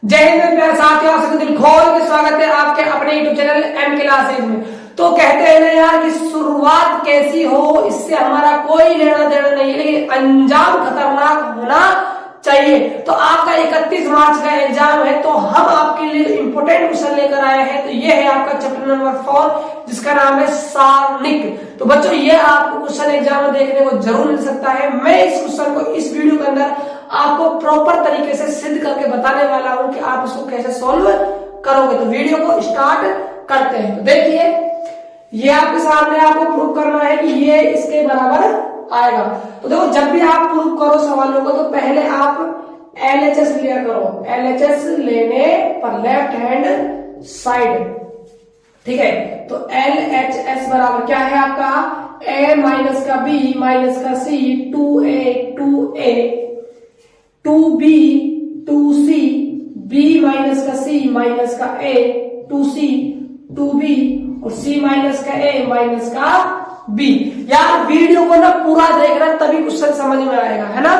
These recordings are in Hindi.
जय हिंद मेरे साथियों, आपसे दिल खोल के स्वागत है आपके अपने यूट्यूब चैनल एम क्लासेज में। तो कहते हैं ना यार कि शुरुआत कैसी हो इससे हमारा कोई लेना देना नहीं, लेकिन अंजाम खतरनाक होना चाहिए। तो आपका 31 मार्च का एग्जाम है, तो हम आपके लिए इंपोर्टेंट क्वेश्चन लेकर आए हैं। तो ये है आपका चैप्टर नंबर 4 जिसका नाम है सारणिक। तो बच्चों ये आपको क्वेश्चन एग्जाम में देखने को जरूर मिल सकता है। मैं इस क्वेश्चन को इस वीडियो के अंदर आपको प्रॉपर तरीके से सिद्ध करके बताने वाला हूं कि आप इसको कैसे सॉल्व करोगे। तो वीडियो को स्टार्ट करते हैं। तो देखिए ये आपके सामने आपको प्रूव करना है कि ये इसके बराबर आएगा। तो देखो जब भी आप प्रूव करो सवालों को तो पहले आप LHS लिया करो। LHS लेने पर लेफ्ट हैंड साइड, ठीक है। तो LHS बराबर क्या है आपका A माइनस का B माइनस का C 2A 2B 2C B minus का C माइनस का A 2C 2B और C माइनस का A माइनस का B। यार वीडियो को ना पूरा देखना तभी क्वेश्चन समझ में आएगा, है ना।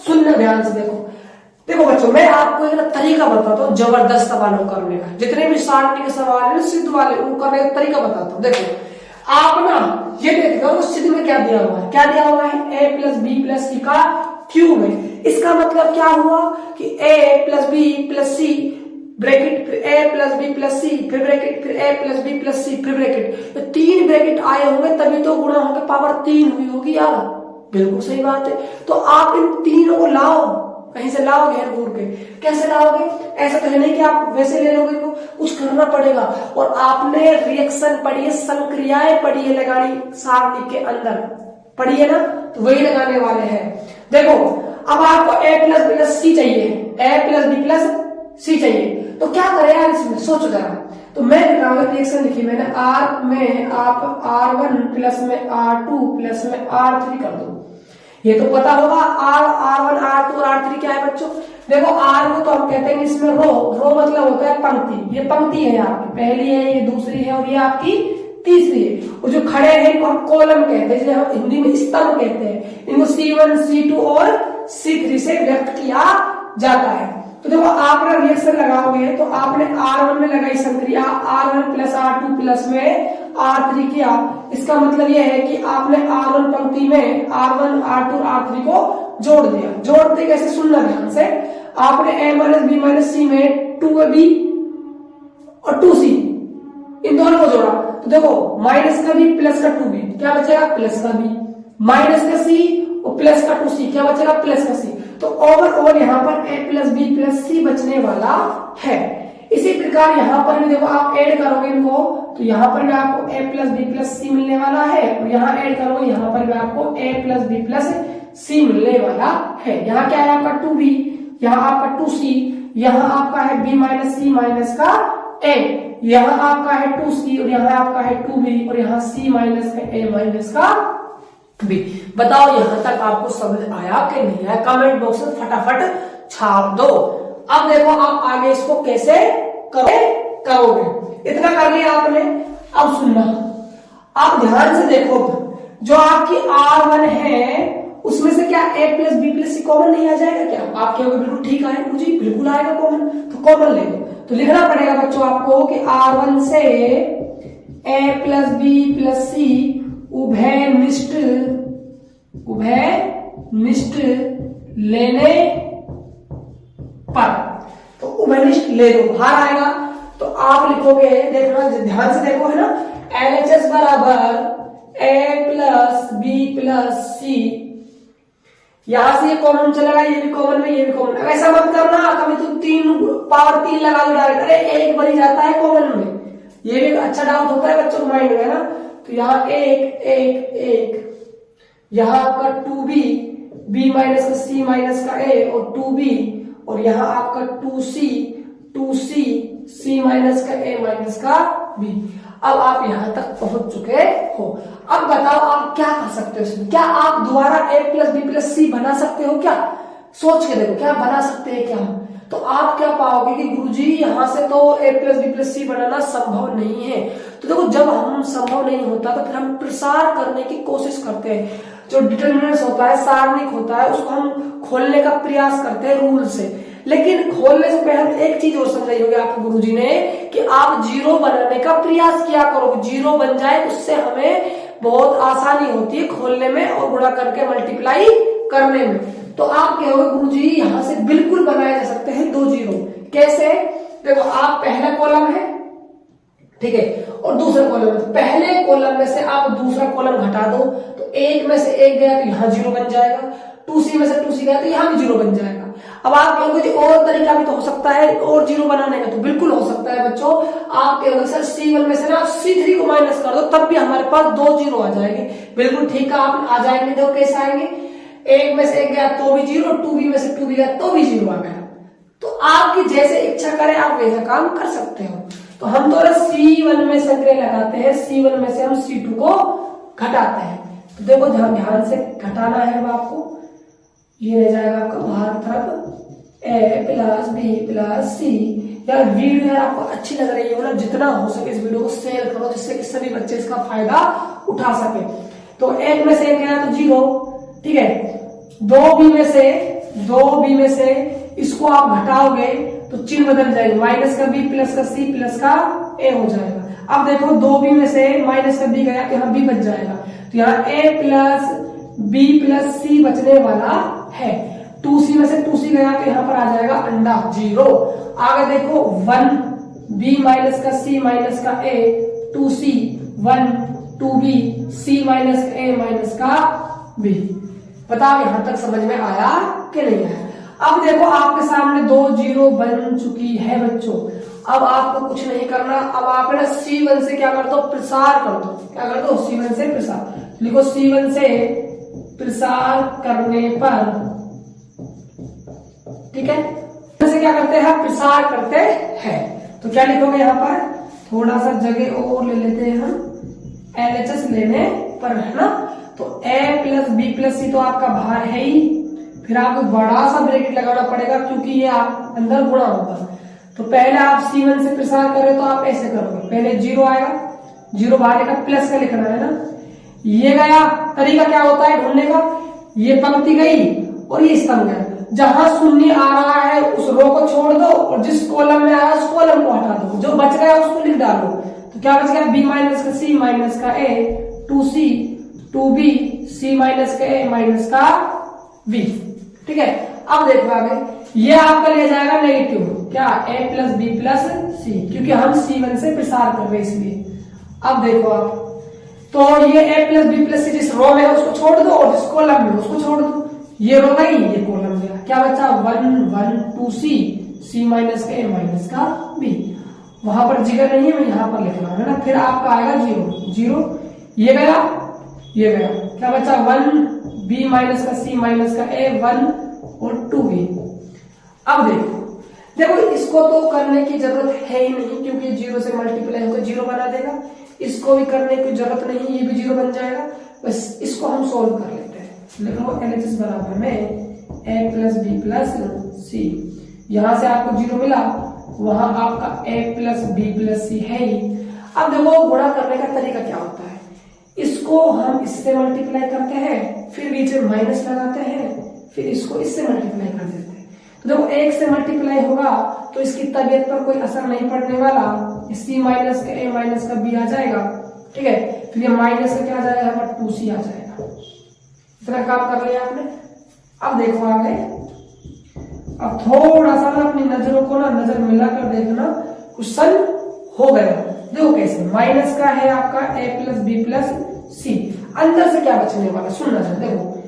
सुनना ध्यान से देखो बच्चों, मैं आपको एक तरीका बताता हूँ जबरदस्त सवालों करने का। जितने भी सारणी के सवाल है सिद्ध वाले उनको करने का तरीका बताता हूँ। देखो आप ना ये देखो सिद्ध में क्या दिया हुआ है, क्या दिया हुआ है A plus B plus C का क्यूब है। इसका मतलब क्या हुआ कि A plus B plus C bracket फिर A plus B plus C फिर ब्रैकेट फिर A plus B plus C फिर ब्रैकेट। तो 3 ब्रैकेट आए होंगे तभी तो गुणा होकर पावर 3 हुई होगी यार। बिल्कुल सही बात है। तो आप इन तीनों को लाओ, कहीं से लाओगे हेर घूर के। कैसे लाओगे? ऐसा तो है नहीं कि आप वैसे ले लोगे, तो कुछ करना पड़ेगा। और आपने रिएक्शन पढ़ी है, संक्रियाएं पढ़ी है लगानी सारणी के अंदर, पढ़ी है ना, तो वही लगाने वाले हैं। देखो अब आपको A प्लस बी प्लस सी चाहिए, A प्लस बी प्लस सी चाहिए। तो क्या करें यार इसमें, सोचो जरा। तो मैं रिएक्शन लिखी मैंने R में आप R1 प्लस में R2 प्लस में R3 कर दो। ये तो पता होगा R1 R2 और R3 क्या है बच्चों। देखो R को तो हम कहते हैं इसमें रो मतलब होता है पंक्ति। ये पंक्ति है आपकी, पहली है, ये दूसरी है और ये आपकी तीसरी है। और जो खड़े हैं इनको हम कॉलम कहते हैं, जिसे हम हिंदी में स्तंभ कहते हैं। इनको C1 C2 और C3 से व्यक्त किया जाता है। तो देखो आपने रिएक्शन लगाओगे तो आपने R1 में लगाई संक्रिया, R1 प्लस R2 प्लस में R3 किया। इसका मतलब यह है कि आपने R1 पंक्ति में R1 R2 R3 को जोड़ दिया। जोड़ते कैसे, सुनना ध्यान से। आपने A माइनस बी माइनस सी में 2B और 2C इन दोनों को जोड़ा। तो देखो माइनस का B प्लस का 2B क्या बचेगा, प्लस का B माइनस का C और प्लस का 2C क्या बचेगा, प्लस का C। तो ओवरऑल यहाँ पर A प्लस बी प्लस सी बचने वाला है। इसी प्रकार यहाँ पर भी देखो आप ऐड करोगे इनको तो यहाँ पर भी आपको A प्लस बी प्लस सी मिलने वाला है और यहाँ ऐड करोगे यहाँ पर भी आपको A प्लस बी प्लस सी मिलने वाला है। यहाँ क्या है आपका 2B, यहाँ आपका 2C, यहाँ आपका है B माइनस सी माइनस का A, यहाँ आपका है 2C और यहाँ आपका है 2B और यहाँ C माइनस का A माइनस का B। बताओ यहां तक आपको समझ आया कि नहीं आया? कमेंट बॉक्स में फटाफट छाप दो। अब देखो आप आगे इसको कैसे करोगे। इतना कर लिया आपने। अब सुनना, आप ध्यान से देखो, जो आपकी R1 है उसमें से क्या A plus B plus C common नहीं आ जाएगा क्या? आप कहोगे बिल्कुल ठीक आएगा मुझे, बिल्कुल आएगा कॉमन, तो कॉमन ले लो। तो लिखना पड़ेगा बच्चों आपको कि R1 से A प्लस बी प्लस सी उभयनिष्ठ लेने पर, तो उभयनिष्ठ ले दो, बाहर आएगा। तो आप लिखोगे, देखना ध्यान से देखो, है ना, LHS बराबर A प्लस बी प्लस सी। यहां से ये कॉमन चलेगा, ये भी कॉमन में, ये भी कॉमन। ऐसा मत करना कभी तो 3 पावर 3 लगा लो डायरेक्ट, अरे एक बन जाता है कॉमन में। ये भी अच्छा डाउट होता है बच्चों के माइंड में, है ना। तो यहाँ एक यहाँ आपका 2B B माइनस का C माइनस का A और 2B और यहाँ आपका 2C C माइनस का A माइनस का B। अब आप यहां तक पहुंच चुके हो। अब बताओ आप क्या कर सकते हो इसमें? क्या आप दोबारा A प्लस बी प्लस सी बना सकते हो क्या? सोच के देखो, क्या बना सकते हैं क्या? तो आप क्या पाओगे कि गुरुजी यहां से तो A प्लस बी प्लस सी बनाना संभव नहीं है। तो देखो जब हम संभव नहीं होता तो फिर हम प्रसार करने की कोशिश करते हैं। जो डिटरमिनेंट्स होता है, सारणिक होता है, उसको हम खोलने का प्रयास करते हैं रूल से। लेकिन खोलने से पहले एक चीज और समझाई होगी आपको गुरुजी ने कि आप जीरो बनाने का प्रयास किया करो, जीरो बन जाए, उससे हमें बहुत आसानी होती है खोलने में और गुणा करके मल्टीप्लाई करने में। तो आप कहोगे गुरुजी यहां से बिल्कुल बनाए जा सकते हैं 2 जीरो। कैसे? देखो आप पहला कॉलम है, ठीक है, और दूसरा कॉलम है। पहले कॉलम में से आप दूसरा कॉलम घटा दो तो 1 में से 1 गया तो यहाँ 0 बन जाएगा, 2c में से 2c गया तो यहाँ भी 0 बन जाएगा। अब आप कहोगे जी और तरीका भी तो हो सकता है और 0 बनाने का, तो बिल्कुल हो सकता है बच्चों। आप कहोगे सर c1 में से ना c3 को माइनस कर दो तब भी हमारे पास 2 जीरो आ जाएंगे। बिल्कुल ठीक है, आप आ जाएंगे। देखो कैसे आएंगे, 1 में से 1 गया तो भी 0, 2b में से 2 भी गया तो भी 0 आ गया। तो आपकी जैसे इच्छा करें आप वैसा काम कर सकते हो। तो हम तो C1 में संग्रह लगाते हैं, C1 में से हम C2 को घटाते हैं। तो देखो ध्यान से घटाना है अब आपको, ये रह जाएगा आपका बाहर तरफ a plus b plus c। यार वीडियो आपको अच्छी लग रही है ना, जितना हो सके इस वीडियो को शेयर करो जिससे कि सभी बच्चे इसका फायदा उठा सके। तो 1 में से 1 गया तो 0, ठीक है। 2b में से इसको आप घटाओगे तो चिन्ह बदल जाएगा, माइनस का b प्लस का c प्लस का a हो जाएगा। अब देखो 2b में से माइनस का b गया तो यहाँ b बच जाएगा, तो यहाँ a plus b plus c बचने वाला है। 2c में से 2c गया तो यहाँ पर आ जाएगा अंडा 0। आगे देखो 1b माइनस का c माइनस का a, 2c 1 2b c minus का a माइनस का b। बताओ यहां तक समझ में आया कि नहीं आया? अब देखो आपके सामने 2 जीरो बन चुकी है बच्चों। अब आपको कुछ नहीं करना, अब आप ना C1 से क्या कर दो, प्रसार कर दो। क्या कर दो? C1 से प्रसार। लिखो C1 से प्रसार करने पर, ठीक है, से क्या करते हैं, प्रसार करते हैं। तो क्या लिखोगे यहाँ पर, थोड़ा सा जगह और ले लेते हैं हम, LHS लेने पर, है ना। तो a plus b plus c तो आपका बाहर है ही, फिर आपको बड़ा सा ब्रैकेट लगाना पड़ेगा क्योंकि ये आप अंदर गुणा होगा। तो पहले आप C1 से प्रसार कर रहे हो तो आप ऐसे करोगे, पहले 0 आएगा, 0 बाहर का प्लस का लिखना है ना। ये गया, तरीका क्या होता है ढूंढने का, ये पंक्ति गई और ये स्तंभ गया। जहां शून्य आ रहा है उस रो को छोड़ दो और जिस कॉलम में आया उस कॉलम को हटा दो, जो बच गया उसको लिख डालो। तो क्या बच गया, b माइनस का c माइनस का a, 2c 2b c minus का a माइनस का b, ठीक है। अब देखो आगे, ये आपका ले जाएगा नेगेटिव, क्या, a plus b plus c, क्योंकि हम C1 से प्रसार कर रहे हैं इसलिए। अब देखो आप, तो ये a plus b plus c जिस रो में है उसको छोड़ दो और जिस कॉलम में उसको छोड़ दो। ये रो गई, ये कॉलम गया, क्या बचा, 1 1 2c c माइनस का a माइनस का b। वहां पर जिगर नहीं है, मैं यहाँ पर लिख रहा हूं, है ना। फिर आपका आएगा 0 0, ये गया, ये गया, क्या बचा, 1 b माइनस का c माइनस का a 1 और 2b। अब देखो इसको तो करने की जरूरत है ही नहीं क्योंकि 0 से मल्टीप्लाई होकर 0 बना देगा। इसको भी करने की जरूरत नहीं, ये भी 0 बन जाएगा। बस इसको हम सोल्व कर लेते हैं। लिखो LHS बराबर में a plus b plus c। यहां से आपको 0 मिला, वहां आपका a plus b plus c है ही। अब देखो गुणा करने का तरीका क्या होता है, इसको हम इससे मल्टीप्लाई करते हैं, फिर बीच में माइनस लगाते हैं, फिर इसको इससे मल्टीप्लाई कर देते हैं। तो देखो 1 से मल्टीप्लाई होगा तो इसकी तबीयत पर कोई असर नहीं पड़ने वाला, c माइनस का a माइनस का b आ जाएगा, ठीक है। फिर ये माइनस का क्या आ जाएगा, यहाँ पर 2c आ जाएगा। इतना काम कर लिया आपने। अब देखो आगे, अब थोड़ा सा ना अपनी नजरों को ना नजर मिलाकर देखना, क्वेश्चन हो गया। देखो कैसे, माइनस का है आपका a plus b plus c, अंदर से क्या बचने वाला, सुनना चाहिए। देखो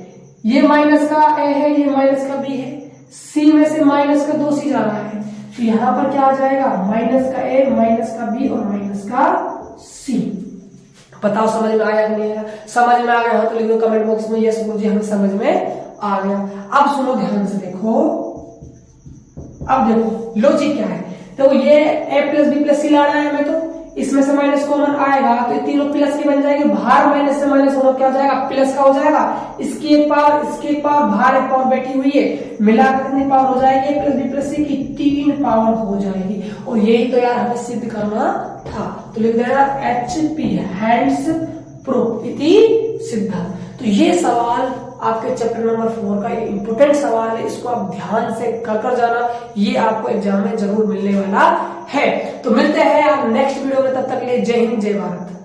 ये माइनस का a है, ये माइनस का b है, c में से माइनस का 2c जा रहा है, तो यहाँ पर क्या आ जाएगा, माइनस का a माइनस का b और माइनस का c। बताओ समझ में आया कि नहीं आया? समझ में आ गया हो तो लिखो कमेंट बॉक्स में यस गुरुजी हमें समझ में आ गया। अब सुनो ध्यान से देखो, अब देखो लॉजिक क्या है। तो ये a plus b plus c लाना है हमें, तो इसमें से माइनस कॉमन आएगा तो ये तीनों प्लस की बन जाएगी। बाहर माइनस से माइनस होना क्या हो जाएगा, प्लस का हो जाएगा। इसकी एक पावर, इसकी एक पावर, बाहर एक पावर बैठी हुई है, मिलाकर कितनी पावर हो जाएगी, प्लस b प्लस c की 3 पावर हो जाएगी। और यही तो यार हमें सिद्ध करना था, तो लिख देना HP हैंड्स प्रूफ इति सिद्ध। तो ये सवाल आपके चैप्टर नंबर 4 का ये इंपोर्टेंट सवाल है, इसको आप ध्यान से कर जाना, ये आपको एग्जाम में जरूर मिलने वाला है। तो मिलते हैं आप नेक्स्ट वीडियो में, तब तक के लिए जय हिंद जय भारत।